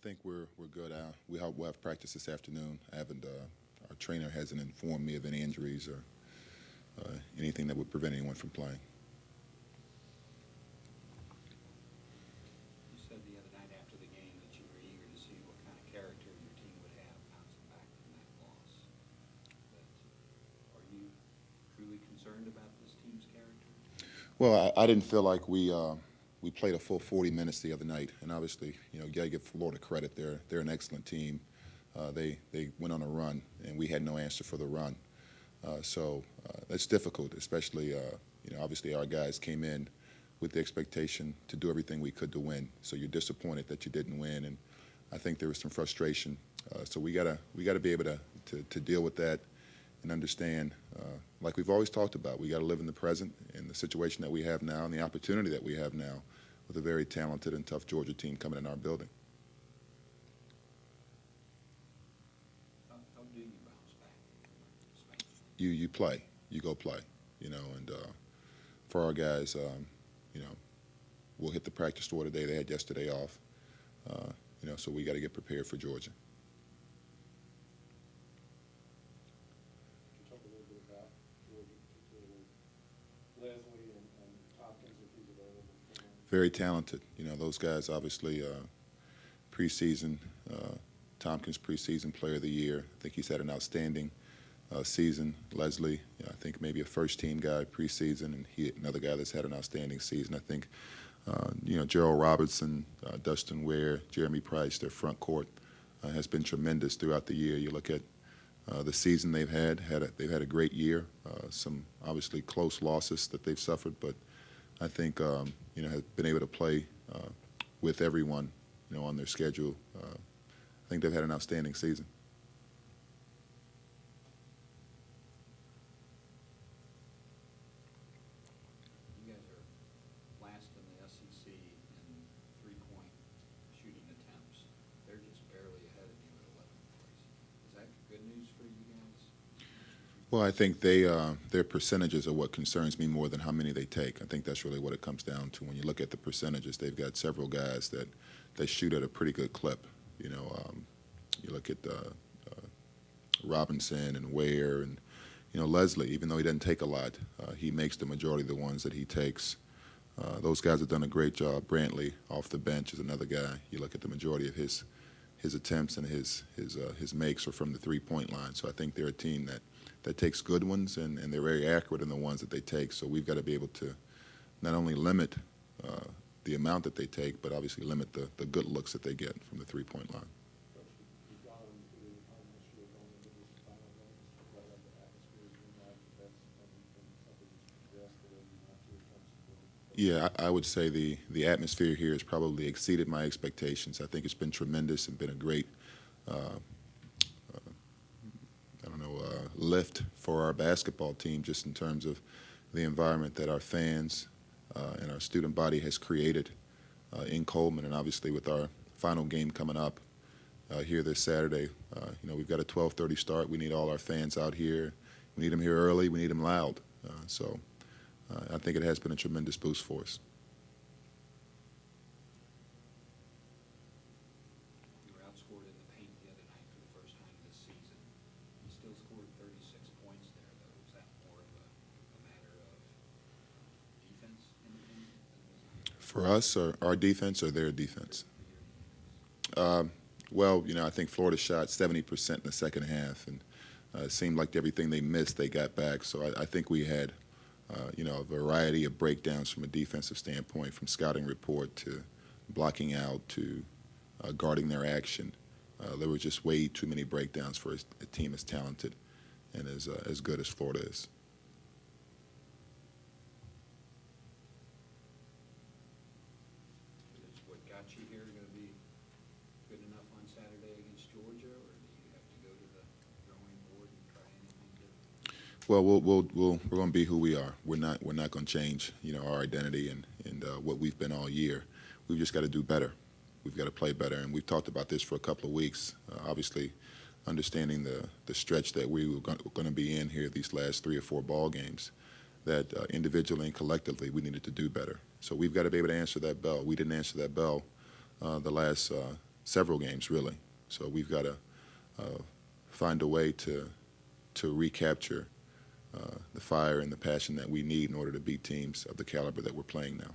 think we're good. We'll have practice this afternoon. I haven't. Our trainer hasn't informed me of any injuries or anything that would prevent anyone from playing. You said the other night after the game that you were eager to see what kind of character your team would have bouncing back from that loss. But are you truly concerned about this team's character? Well, I didn't feel like we played a full 40 minutes the other night, and obviously, you gotta give Florida credit. They're an excellent team. They went on a run, and we had no answer for the run. So it's difficult, especially obviously our guys came in with the expectation to do everything we could to win. So you're disappointed that you didn't win, and I think there was some frustration. So we gotta be able to deal with that and understand, like we've always talked about, we got to live in the present and the situation that we have now and the opportunity that we have now with a very talented and tough Georgia team coming in our building. How do you bounce back? You play, you go play, and for our guys, we'll hit the practice floor today. They had yesterday off, so we got to get prepared for Georgia. Talk a little bit about Georgia, particularly Leslie and Tompkins, if he's available. Very talented. Those guys obviously preseason, Tompkins preseason player of the year. I think he's had an outstanding season. Leslie, I think maybe a first-team guy preseason, and another guy that's had an outstanding season. I think, Gerald Robertson, Dustin Ware, Jeremy Price, their front court has been tremendous throughout the year. You look at the season they've had a great year. Some obviously close losses that they've suffered, but I think have been able to play with everyone on their schedule. I think they've had an outstanding season. You guys are last in the SEC in three-point shooting attempts. They're just barely ahead of you at 11th place. Is that good news for you guys? Well, I think their percentages are what concerns me more than how many they take. I think that's really what it comes down to. When you look at the percentages, they've got several guys that shoot at a pretty good clip. You look at Robinson and Ware and Leslie. Even though he doesn't take a lot, he makes the majority of the ones that he takes. Those guys have done a great job. Brantley off the bench is another guy. You look at the majority of his attempts and his makes are from the three-point line. So I think they're a team that takes good ones, and they're very accurate in the ones that they take. So we've got to be able to not only limit the amount that they take, but obviously limit the good looks that they get from the three-point line. Yeah, I would say the atmosphere here has probably exceeded my expectations. I think it's been tremendous and been a great lift for our basketball team, just in terms of the environment that our fans and our student body has created in Coleman, and obviously with our final game coming up here this Saturday. We've got a 12:30 start. We need all our fans out here. We need them here early. We need them loud. So I think it has been a tremendous boost for us. You were outscored in the paint the other night for the first time this season. You still scored 36 points there, though. Is that more of a matter of defense in the paint? For us, or our defense, or their defense? Well, I think Florida shot 70% in the second half, and it seemed like everything they missed, they got back. So I think we had, a variety of breakdowns from a defensive standpoint, from scouting report to blocking out to guarding their action. There were just way too many breakdowns for a team as talented and as good as Florida is. Is what got you here going to be good enough on Saturday against Georgia, or do you have to go to the drawing board and try anything different? Well, we're going to be who we are. We're not going to change, our identity and what we've been all year. We've just got to do better. We've got to play better, and we've talked about this for a couple of weeks. Obviously, understanding the stretch that we were going to be in here these last 3 or 4 ball games, that individually and collectively we needed to do better. So we've got to be able to answer that bell. We didn't answer that bell the last several games really. So we've got to find a way to recapture the fire and the passion that we need in order to beat teams of the caliber that we're playing now.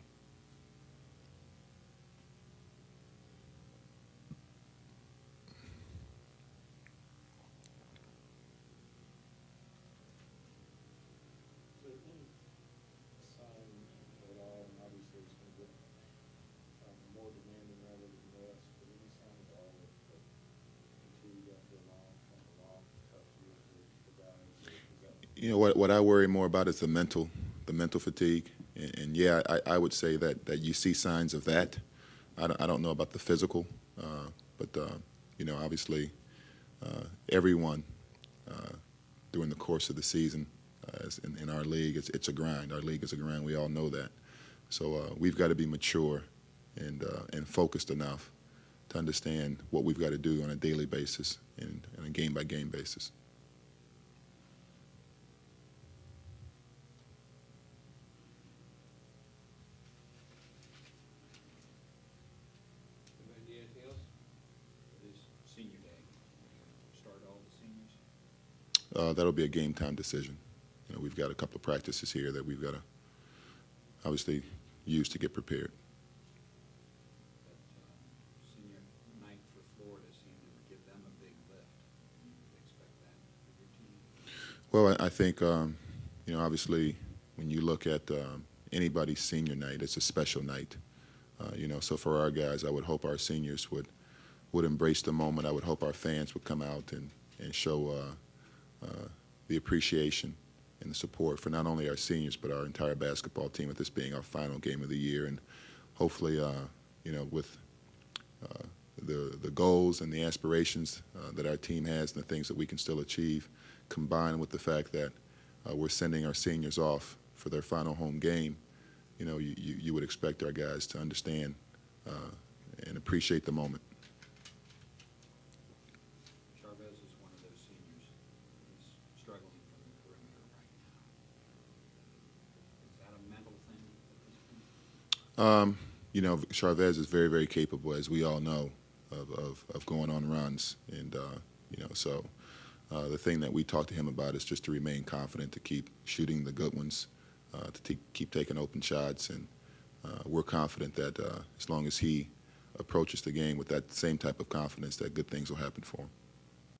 Is there any sign at all, and obviously it's going to get more demanding rather than less, but any sign at all that fatigue after a long, tough year for guys? Is that You know, what I worry more about is the mental fatigue. And yeah, I would say that you see signs of that. I don't know about the physical, but you know, obviously, everyone during the course of the season, as in our league, it's a grind. Our league is a grind. We all know that. So we've got to be mature and focused enough to understand what we've got to do on a daily basis and on a game-by-game basis. Anybody, anything else? It is senior day. We're gonna start all the seniors. That'll be a game-time decision. You know, we've got a couple of practices here that we've got to obviously use to get prepared. But senior night for Florida seemed to give them a big lift. You expect that for your team? Well, I think, you know, obviously when you look at anybody's senior night, it's a special night. You know, so for our guys, I would hope our seniors would embrace the moment. I would hope our fans would come out and show the appreciation and the support for not only our seniors but our entire basketball team, with this being our final game of the year. And hopefully, you know, with the goals and the aspirations that our team has and the things that we can still achieve, combined with the fact that we're sending our seniors off for their final home game, you know, you would expect our guys to understand and appreciate the moment. Chavez is one of those seniors. He's struggling from the perimeter right now. Is that a mental thing at this point? You know, Chavez is very, very capable, as we all know, of going on runs. And, you know, so the thing that we talk to him about is just to remain confident, to keep shooting the good ones, to keep taking open shots. And we're confident that as long as he approaches the game with that same type of confidence, that good things will happen for him.